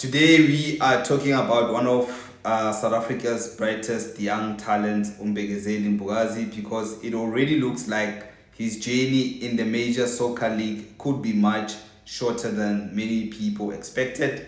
Today we are talking about one of South Africa's brightest young talents, Mbokazi, because it already looks like his journey in the major soccer league could be much shorter than many people expected.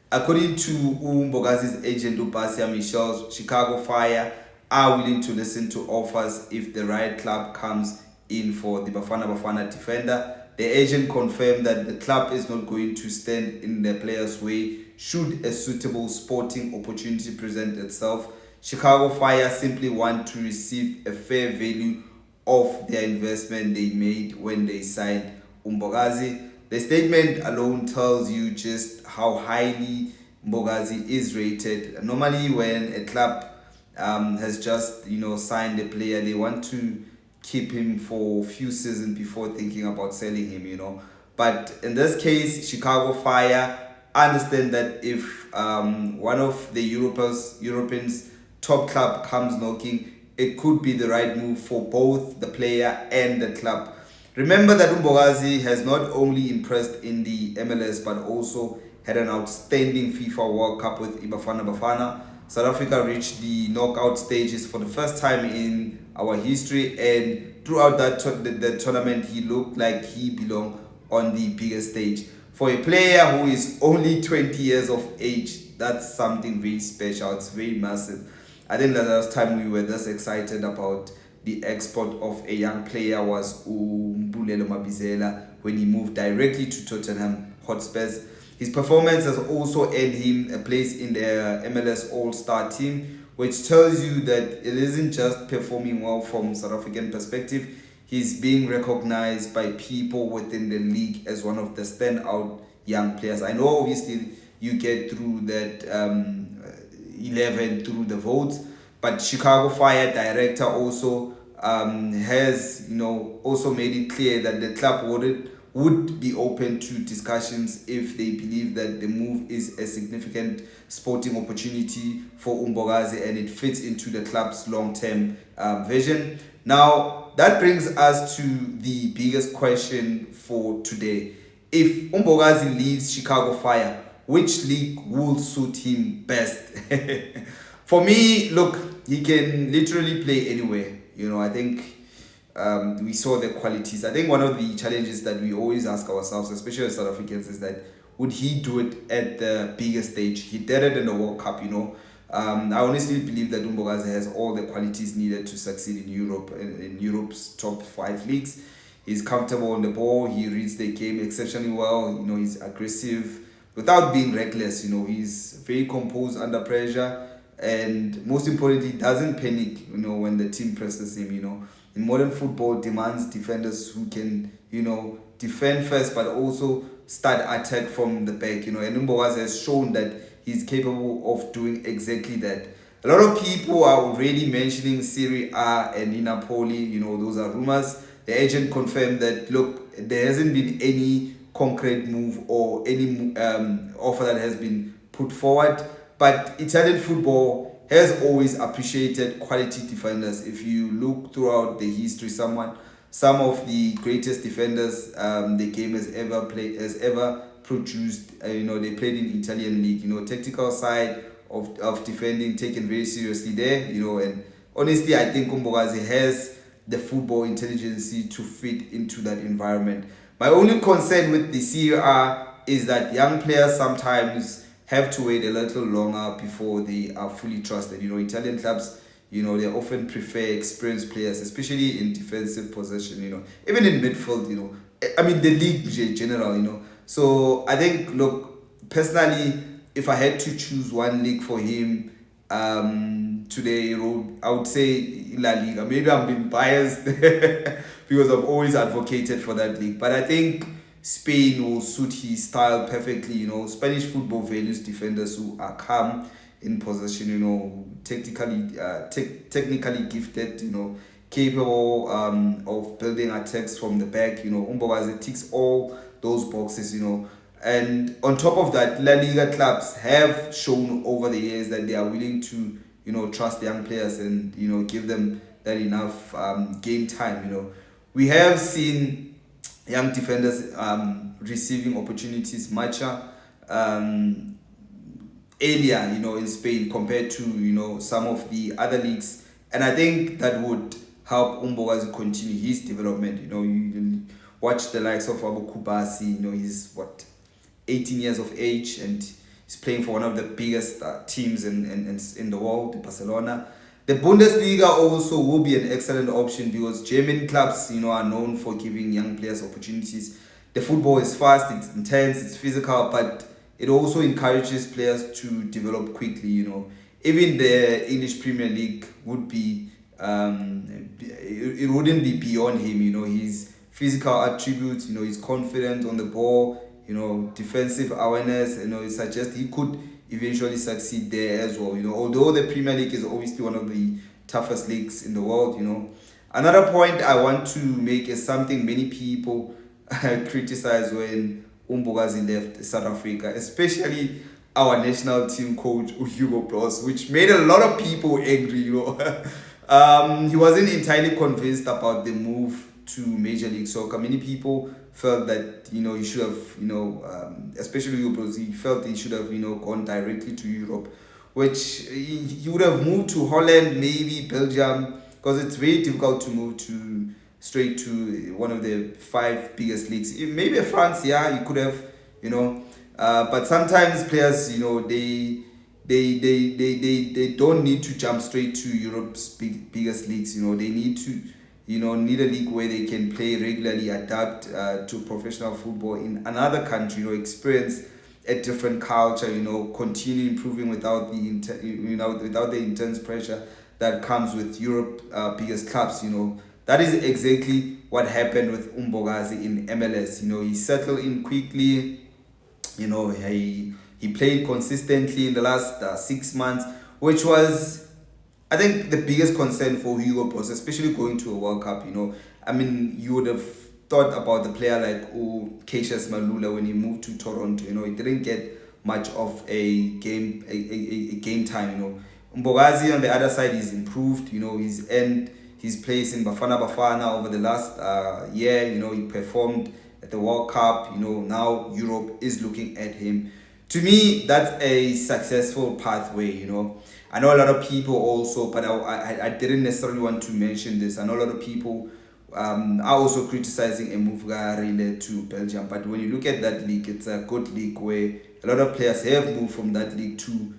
According to Mbokazi's agent Upasia Michelle, Chicago Fire are willing to listen to offers if the right club comes in for the Bafana Bafana defender. The agent confirmed that the club is not going to stand in the player's way should a suitable sporting opportunity present itself. Chicago Fire simply want to receive a fair value of their investment they made when they signed Mbokazi. The statement alone tells you just how highly Mbokazi is rated. Normally, when a club has just signed a player, they want to keep him for a few seasons before thinking about selling him. But in this case, Chicago Fire understand that if one of the Europeans top club comes knocking, it could be the right move for both the player and the club. Remember that Mbokazi has not only impressed in the MLS but also had an outstanding FIFA World Cup with Bafana Bafana. South Africa reached the knockout stages for the first time in our history, and throughout the tournament, he looked like he belonged on the biggest stage. For a player who is only 20 years of age, that's something very special. It's very massive. I think the last time we were this excited about the export of a young player was Mbulelo Mabizela when he moved directly to Tottenham Hotspurs. His performance has also earned him a place in the MLS All-Star team, which tells you that it isn't just performing well from South African perspective. He's being recognized by people within the league as one of the standout young players. I know obviously you get through that 11 through the votes, but Chicago Fire director also has also made it clear that the club would be open to discussions if they believe that the move is a significant sporting opportunity for Mbokazi and it fits into the club's long-term vision. Now, that brings us to the biggest question for today. If Mbokazi leaves Chicago Fire, which league will suit him best? For me, look, he can literally play anywhere. I think we saw the qualities. I think one of the challenges that we always ask ourselves, especially as South Africans, is that would he do it at the biggest stage? He did it in the World Cup. I honestly believe that Mbokazi has all the qualities needed to succeed in Europe, in Europe's top 5 leagues. He's comfortable on the ball. He reads the game exceptionally well. He's aggressive without being reckless. He's very composed under pressure, and most importantly, doesn't panic. When the team presses him. In modern football, demands defenders who can defend first, but also start attack from the back. And Mbokazi has shown that he's capable of doing exactly that. A lot of people are already mentioning Serie A and Napoli. Those are rumors. The agent confirmed that, look, there hasn't been any concrete move or any offer that has been put forward. But Italian football has always appreciated quality defenders. If you look throughout the history, some of the greatest defenders the game has ever produced. They played in Italian league. Tactical side of defending taken very seriously there. And honestly, I think Mbokazi has the football intelligence to fit into that environment. My only concern with the Serie A is that young players sometimes have to wait a little longer before they are fully trusted. Italian clubs, they often prefer experienced players, especially in defensive possession, even in midfield, I mean, the league in general. So I think, look, personally, if I had to choose one league for him today, I would say La Liga. Maybe I'm being biased because I've always advocated for that league. But I think Spain will suit his style perfectly. Spanish football values defenders who are calm in possession, technically gifted, capable of building attacks from the back. Mbokazi ticks all those boxes, And on top of that, La Liga clubs have shown over the years that they are willing to, trust young players and, give them that enough game time. We have seen young defenders receiving opportunities. Macha earlier, in Spain compared to, some of the other leagues. And I think that would help Mbokazi continue his development. You watch the likes of Abu Kubasi, he's what, 18 years of age, and he's playing for one of the biggest teams in the world, Barcelona. The Bundesliga also will be an excellent option because German clubs, are known for giving young players opportunities. The football is fast, it's intense, it's physical, but it also encourages players to develop quickly. Even the English Premier League would be, it wouldn't be beyond him. His physical attributes, his confidence on the ball, defensive awareness, it suggests he could eventually succeed there as well. Although the Premier League is obviously one of the toughest leagues in the world. Another point I want to make is something many people criticize when Mbokazi left South Africa, especially our national team coach Hugo Bros, which made a lot of people angry. He wasn't entirely convinced about the move to Major League Soccer. Many people felt that he should have especially Hugo Bros, he felt he should have gone directly to Europe, which he would have moved to Holland, maybe Belgium, because it's very difficult to move to straight to one of the five biggest leagues. Maybe France, yeah, you could have, but sometimes players, they don't need to jump straight to Europe's biggest leagues. They need to, need a league where they can play regularly, adapt to professional football in another country, experience a different culture, continue improving without the intense pressure that comes with Europe biggest clubs. That is exactly what happened with Mbokazi in MLS. He settled in quickly. He played consistently in the last 6 months, which was, I think, the biggest concern for Hugo Bros, especially going to a World Cup. You would have thought about the player like Cassius Malula when he moved to Toronto. He didn't get much of a game time. Mbokazi on the other side, he's improved. He's earned his place in Bafana over the last year. He performed at the World Cup. Now Europe is looking at him. To me, that's a successful pathway. I know a lot of people also, but I didn't necessarily want to mention this. I know a lot of people are also criticizing a move to Belgium. But when you look at that league, it's a good league where a lot of players have moved from that league to,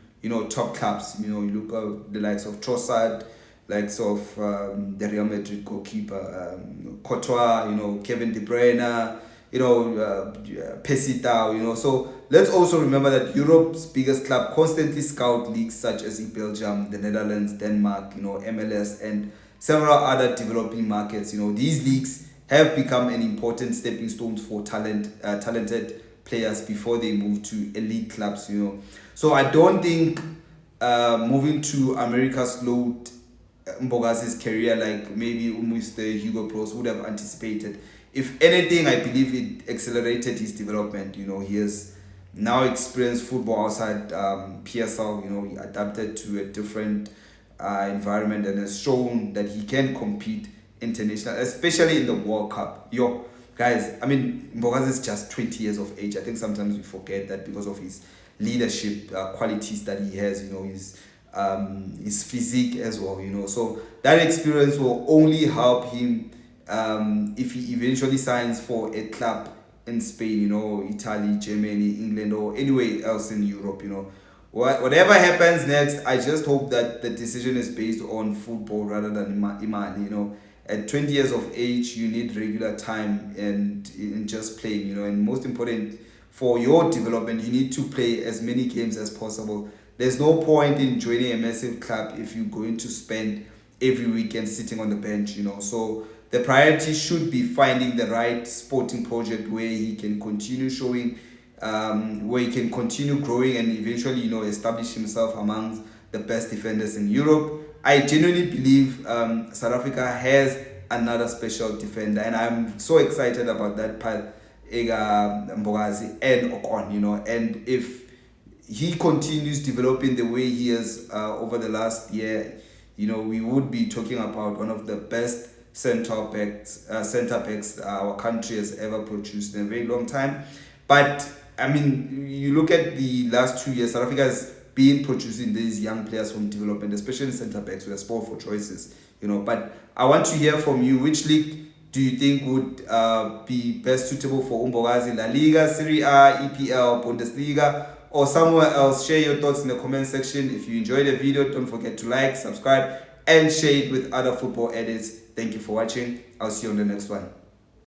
top clubs. You look at the likes of Trossard, likes of the Real Madrid goalkeeper, Courtois, Kevin De Bruyne, Pesita, So let's also remember that Europe's biggest club constantly scout leagues such as in Belgium, the Netherlands, Denmark, MLS, and several other developing markets. These leagues have become an important stepping stone for talented players before they move to elite clubs. So I don't think moving to America slowed Mbokazi's career like maybe Mr. Hugo Bros would have anticipated. If anything, I believe it accelerated his development. He has now experienced football outside PSL. He adapted to a different environment and has shown that he can compete internationally, especially in the World Cup. Guys, Mbokazi is just 20 years of age. I think sometimes we forget that because of his leadership qualities that he has, his physique as well, So that experience will only help him if he eventually signs for a club in Spain, Italy, Germany, England, or anywhere else in Europe. Whatever happens next, I just hope that the decision is based on football rather than Imani. At 20 years of age, you need regular time and in just playing, and most important for your development, you need to play as many games as possible. There's no point in joining a massive club if you're going to spend every weekend sitting on the bench, So the priority should be finding the right sporting project where he can continue showing, where he can continue growing and eventually, establish himself amongst the best defenders in Europe. I genuinely believe South Africa has another special defender, and I'm so excited about that part, Mbokazi and Ocon, and if he continues developing the way he has over the last year, we would be talking about one of the best center backs our country has ever produced in a very long time. But you look at the last 2 years, South Africa has been producing these young players from development, especially centre backs. We are spoiled for choices, But I want to hear from you. Which league do you think would be best suitable for Mbokazi? La Liga, Serie A, EPL, Bundesliga, or somewhere else? Share your thoughts in the comment section. If you enjoyed the video, don't forget to like, subscribe, and share it with other football edits. Thank you for watching. I'll see you on the next one.